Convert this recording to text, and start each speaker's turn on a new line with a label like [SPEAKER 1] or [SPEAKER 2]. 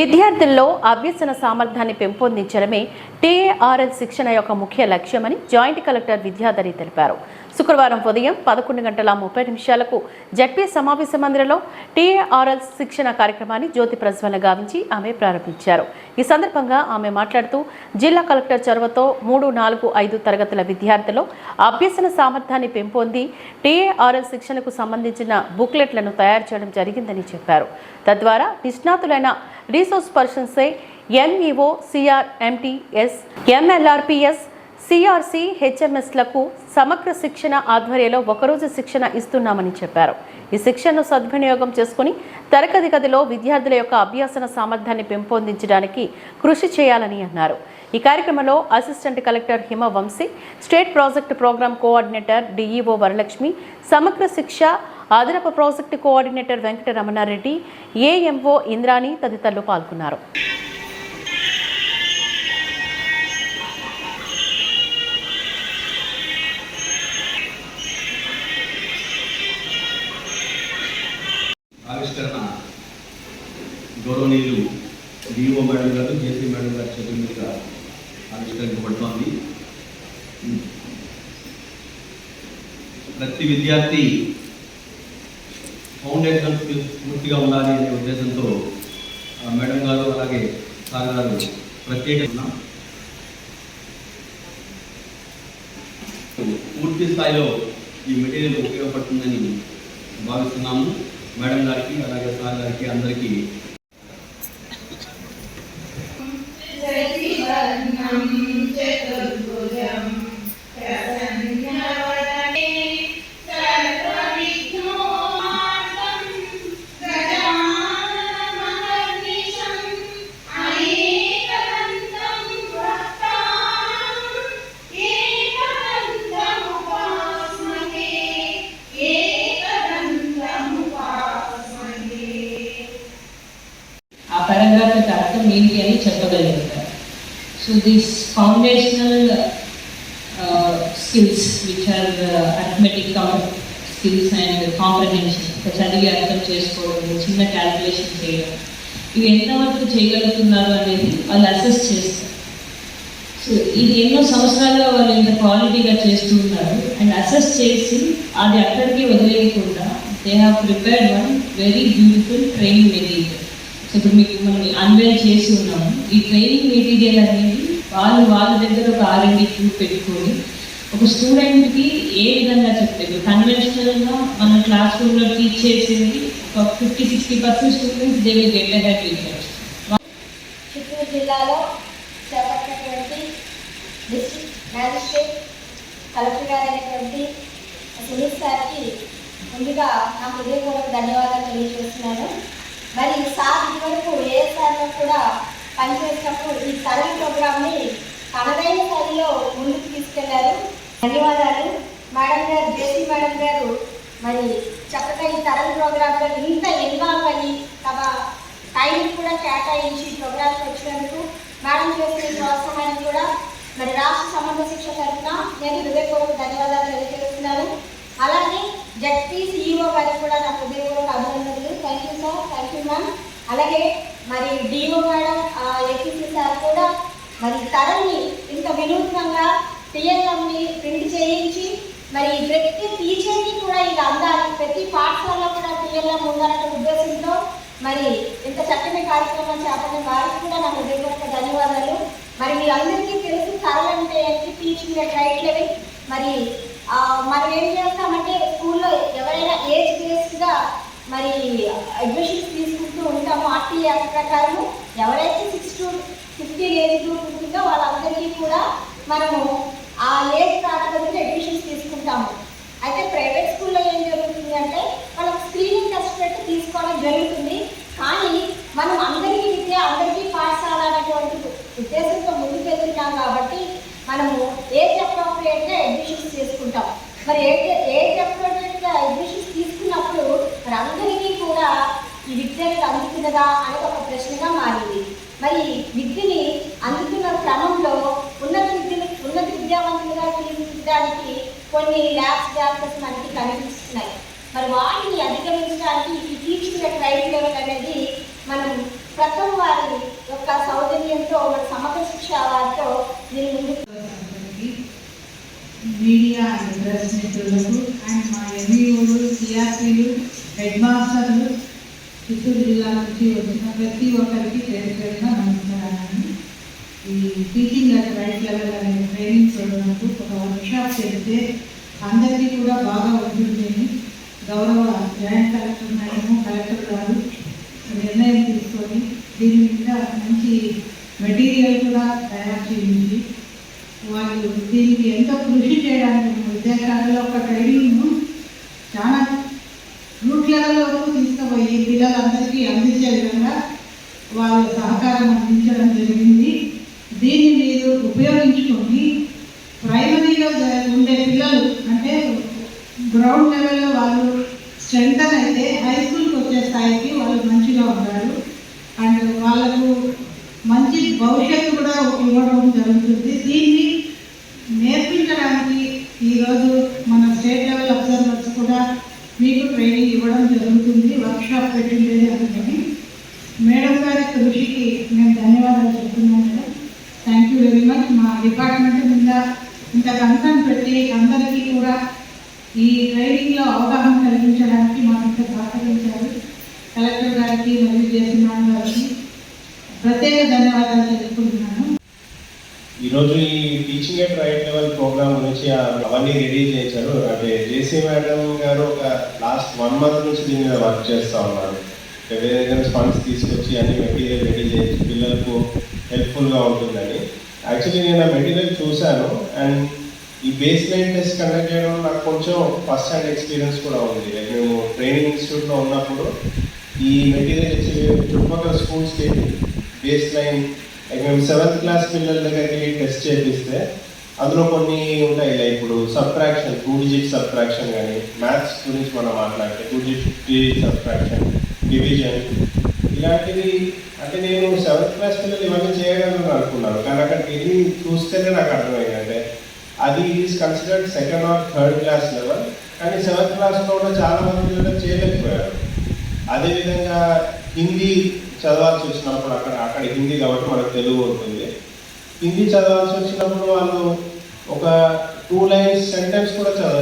[SPEAKER 1] విద్యార్థుల్లో అభ్యసన సామర్థ్యాన్ని పెంపొందించడమే టీఏఆర్ఎల్ శిక్షణ యొక్క ముఖ్య లక్ష్యమని జాయింట్ కలెక్టర్ విద్యాధరి తెలిపారు. శుక్రవారం ఉదయం 11:30 జడ్పీ సమావేశ మందిరంలో టీఏఆర్ఎల్ శిక్షణ కార్యక్రమాన్ని జ్యోతి ప్రజ్వలన గావించి ఆమె ప్రారంభించారు. ఈ సందర్భంగా ఆమె మాట్లాడుతూ జిల్లా కలెక్టర్ చొరవతో 3, 4, 5 తరగతుల విద్యార్థులు అభ్యసన సామర్థ్యాన్ని పెంపొంది టీఏఆర్ఎల్ శిక్షణకు సంబంధించిన బుక్లెట్లను తయారు చేయడం జరిగిందని చెప్పారు. తద్వారా నిష్ణాతులైన రిసోర్స్ పర్సన్సే ఎంఈఓ, సిఆర్ఎంటీఎస్, ఎంఎల్ఆర్పిఎస్, సిఆర్సి, హెచ్ఎంఎస్లకు సమగ్ర శిక్షణ ఆధ్వర్యంలో ఒకరోజు శిక్షణ ఇస్తున్నామని చెప్పారు. ఈ శిక్షణను సద్వినియోగం చేసుకుని తరగతి గదిలో విద్యార్థుల యొక్క అభ్యసన సామర్థ్యాన్ని పెంపొందించడానికి కృషి చేయాలని అన్నారు. ఈ కార్యక్రమంలో assistant collector Himavamshi, state project program coordinator DEO Varalakshmi, Samagra Shiksha అదనపు project coordinator Venkataramana Reddy, AMO Indrani తదితరులు పాల్గొన్నారు.
[SPEAKER 2] ఆవిష్కరణ గౌరవనీయులు డిఓ మేడం గారు, జేసీ మేడం గారి చేతుల మీదుగా ఆవిష్కరించబడుతోంది. ప్రతి విద్యార్థి ఫౌండేషన్ పూర్తిగా ఉండాలి అనే ఉద్దేశంతో మేడం గారు అలాగే సార్ గారు ప్రత్యేకంగా పూర్తి స్థాయిలో ఈ మెటీరియల్ ఉపయోగపడుతుందని భావిస్తున్నాము. మేడం గారికి అలాగే సార్ గారికి అందరికీ
[SPEAKER 3] paragraph అర్థం ఏంటి అని చెప్పగలుగుతారు. So these foundational skills which are arithmetic skills and comprehension, చదివి అర్థం చేసుకోవడం, చిన్న క్యాల్కులేషన్ చేయడం, ఇవి ఎంతవరకు చేయగలుగుతున్నారు అనేది వాళ్ళు అసెస్ చేస్తారు. సో ఇది ఎన్నో సంవత్సరాలుగా వాళ్ళు ఇంత క్వాలిటీగా చేస్తూ ఉన్నారు. అండ్ అసెస్ చేసి అది అక్కడికి వదిలేయకుండా they have prepared one very beautiful training material. So ఇప్పుడు మీకు మనం అన్వేల్ చేసి ఉన్నాము. ఈ ట్రైనింగ్ మెటీరియల్ అనేది వాళ్ళ దగ్గర ఒక R&D గ్రూప్ పెట్టుకొని ఒక స్టూడెంట్కి ఏ విధంగా చెప్తారు. కన్వెన్షనల్గా మన క్లాస్ రూమ్లో టీచ్ చేసేది ఒక 50-60% students they will get ahead with that.
[SPEAKER 4] Chittoor జిల్లాలో చేపట్టినటువంటి డిస్ట్రిక్ట్ మ్యాజిస్ట్రేట్ కలెక్టర్ గారు అయినటువంటి సునీల్ సార్కి ముందుగా నా హృదయపూర్వక ధన్యవాదాలు తెలియజేస్తున్నాను. మరి సార్ ఇదివరకు ఏఎస్ఆర్లో కూడా పనిచేసినప్పుడు ఈ తరలి ప్రోగ్రామ్ని తనదైన శైలిలో ముందుకు తీసుకెళ్లారు. ధన్యవాదాలు మేడం గారు, జేసీ మేడం గారు. మరి చక్కగా ఈ తరలి ప్రోగ్రాంలో ఇంత ఇన్వాల్వ్ అయ్యి తమ టైం కూడా కేటాయించి ప్రోగ్రామ్కి వచ్చినందుకు మేడం చేసిన ప్రోత్సాహానికి కూడా మరి రాష్ట్ర సంబంధ శిక్ష తరఫున నేను హృదయపూర్వక ధన్యవాదాలు తెలియజేస్తున్నాను. అలాగే జడ్పీ సిఇఓ గారికి కూడా నా హృదయపూర్వక అభినందనలు. Thank you sir, thank you ma'am. అలాగే మరి డిఓ మేడం, ఏపీసీ సార్ కూడా మరి తరని ఇంత వినూత్నంగా టీఎల్ఎంని ప్రింట్ చేయించి మరి ప్రతి టీచర్కి కూడా ఇది అందాలి, ప్రతి పాఠశాలలో కూడా టీఎల్ఎం ఉండాలనే ఉద్దేశంతో మరి ఇంత చక్కని కార్యక్రమం చేపట్టిన వారికి కూడా నా హృదయపూర్వక ధన్యవాదాలు. మరి మీ అందరికీ తెలుసు తరలంటే ఏంటి, టీచింగ్ ఎట్ రైట్ లెవెల్. మరి మనం ఏం చేస్తామంటే స్కూల్లో ఎవరైనా ఏజ్ బేస్డ్గా మరి అడ్మిషన్స్ తీసుకుంటూ ఉంటాము. ఆర్టీఏ యాక్ట్ ప్రకారం ఎవరైతే 6 to 50 ఏజ్ గ్రూప్ ఉంటుందో వాళ్ళందరికీ కూడా మనము ఆ ఏజ్ ప్రాతిపదికన అడ్మిషన్స్ తీసుకుంటాము. అయితే ప్రైవేట్ స్కూల్లో ఏం జరుగుతుంది అంటే వాళ్ళకి స్క్రీనింగ్ టెస్ట్ పెట్టి తీసుకోవడం జరుగుతుంది. కానీ మనం అందరికీ విద్య, అందరికీ పాఠశాల అనేటువంటి ఉద్దేశంతో ముందుకు వెళ్తున్నాం కాబట్టి మనము ఏజ్ అప్రోప్రియేట్గా అడ్మిషన్స్ చేసుకుంటాం. మరి ఏజ్ అప్రోప్రియేట్గా అడ్మిషన్స్ తీసుకున్నప్పుడు మరి అందరికీ కూడా ఈ విద్యను అందుతున్నదా అనేది ఒక ప్రశ్నగా మారింది. మరి విద్యని అందుతున్న క్రమంలో ఉన్నత విద్యావంతులుగా తీర్చిదిద్దడానికి కొన్ని ల్యాబ్స్ క్యాంపస్ మనకి కనిపిస్తున్నాయి. మరి వాటిని అధిగమించడానికి ఈ టీచింగ్ ఎట్ రైట్ లెవెల్ అనేది మనం ప్రథమ వారి యొక్క సౌజన్యంతో మన సమగ్ర శిక్ష వారితో దీని ముందుకు
[SPEAKER 5] మీడియా అండ్ ప్రెస్ మిత్రులకు అండ్ మా ఎంఈఓలు సిఆర్పీలు హెడ్ మాస్టర్లు చిత్తూరు జిల్లా నుంచి వచ్చిన ప్రతి ఒక్కరికి పేరు పేరున నమస్కారాన్ని. ఈ టీచింగ్ అట్ రైట్ లెవెల్ అనే ట్రైనింగ్ ప్రోగ్రాంకు ఒక వర్క్షాప్ చేస్తే అందరికీ కూడా బాగా ఉంటుందని గౌరవ జాయింట్ కలెక్టర్ మేడము కలెక్టర్ గారు నిర్ణయం తీసుకొని దీని మీద మంచి మెటీరియల్ కూడా తయారు చేయించి వాళ్ళు దీనికి ఎంతో కృషి చేయడానికి ఉద్దేశాలలో ఒక ట్రైనింగ్ను చాలా రూట్ లెవెల్ వరకు తీసుకుపోయి పిల్లలందరికీ అందించే విధంగా వాళ్ళ సహకారం అందించడం జరిగింది. దీన్ని మీరు ఉపయోగించుకొని ప్రైమరీలో ఉండే పిల్లలు అంటే గ్రౌండ్ లెవెల్లో వాళ్ళు స్ట్రెంగ్తన్ అయితే హై స్కూల్కి వచ్చే స్థాయికి వాళ్ళు మంచిగా ఉంటారు అండ్ వాళ్ళకు మంచి భవిష్యత్తు కూడా ఇవ్వడం జరుగుతుంది. దీన్ని నేర్పించడానికి ఈరోజు మన స్టేట్ లెవెల్ అబ్జర్వర్స్ కూడా మీకు ట్రైనింగ్ ఇవ్వడం జరుగుతుంది. వర్క్షాప్ పెట్టిండేది అందుకని మేడం గారి కృషికి నేను ధన్యవాదాలు చెప్తున్నాను madam. Thank you very much. మా డిపార్ట్మెంట్ మీద ఇంత కన్సర్న్ పెట్టి అందరికీ కూడా ఈ ట్రైనింగ్లో అవగాహన కలిగించడానికి మాకు సహకరించారు. కలెక్టర్ గారికి మరియు జేసీమాన్ గారికి ప్రత్యేక ధన్యవాదాలు తెలుపుకుంటున్నాను.
[SPEAKER 6] ఈరోజు ఈ teaching at right level program గురించి అవన్నీ రెడీ చేశారు. అంటే జేసీ మేడం గారు ఒక లాస్ట్ 1 month నుంచి దీని మీద వర్క్ చేస్తూ ఉన్నారు. వేరే దగ్గర ఫండ్స్ తీసుకొచ్చి అన్ని మెటీరియల్ రెడీ చేసి పిల్లలకు హెల్ప్ఫుల్గా ఉంటుందని. యాక్చువల్లీ నేను ఆ మెటీరియల్ చూశాను అండ్ ఈ బేస్ లైన్ టెస్ట్ కండక్ట్ చేయడం నాకు కొంచెం ఫస్ట్ హ్యాండ్ ఎక్స్పీరియన్స్ కూడా ఉంది. మేము ట్రైనింగ్ ఇన్స్టిట్యూట్లో ఉన్నప్పుడు ఈ మెటీరియల్ ఇచ్చి చుట్టుపక్కల స్కూల్స్కి బేస్ లైన్ మేము 7th class పిల్లల దగ్గరికి టెస్ట్ చేపిస్తే అందులో కొన్ని ఉంటాయి. ఇలా ఇప్పుడు సబ్ట్రాక్షన్ 2 digit సబ్ట్రాక్షన్ కానీ మ్యాథ్స్ గురించి మనం మాట్లాడితే 2 digit సబ్ట్రాక్షన్ డివిజన్ ఇలాంటివి అంటే నేను 7th class పిల్లలు ఇవన్నీ చేయగలను అనుకున్నాను. కానీ అక్కడికి వెళ్ళి చూస్తేనే నాకు అర్థమైంది అంటే అది is considered 2nd or 3rd class level. కానీ 7th classలో కూడా చాలా మంది పిల్లలు చేయలేకపోయారు. అదేవిధంగా హిందీ చదవాల్సి వచ్చినప్పుడు అక్కడ హిందీ కాబట్టి మనకు తెలుగు ఉంటుంది. హిందీ చదవాల్సి వచ్చినప్పుడు వాళ్ళు ఒక 2 lines సెంటెన్స్ కూడా చదవలేదు.